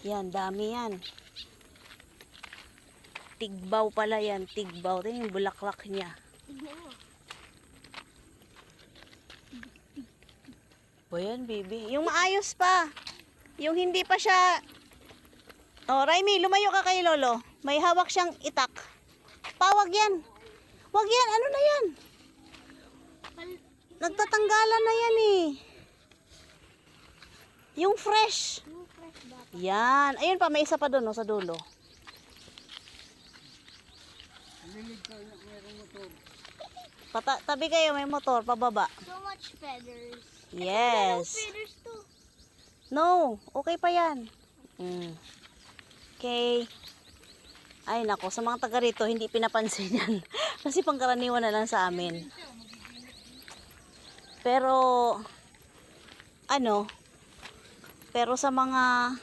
Yan, dami yan. Tigbaw pala yan, tigbaw. Ito yung bulaklak niya. O yan, baby. Yung maayos pa. Yung hindi pa siya... Oh, Raimi, lumayo ka kay Lolo. May hawak siyang itak. Pawag yan. Wag yan, ano na yan? Nagtatanggalan na yan eh. Yung fresh. Yan. Ayun pa, may isa pa doon, no, sa dulo. Tabi kayo, may motor, pababa. So much feathers. Yes. Feathers too. No, okay pa yan. Okay. Ay nako, sa mga taga rito, hindi pinapansin yan. Kasi pangkaraniwan na lang sa amin. Pero, ano, pero sa mga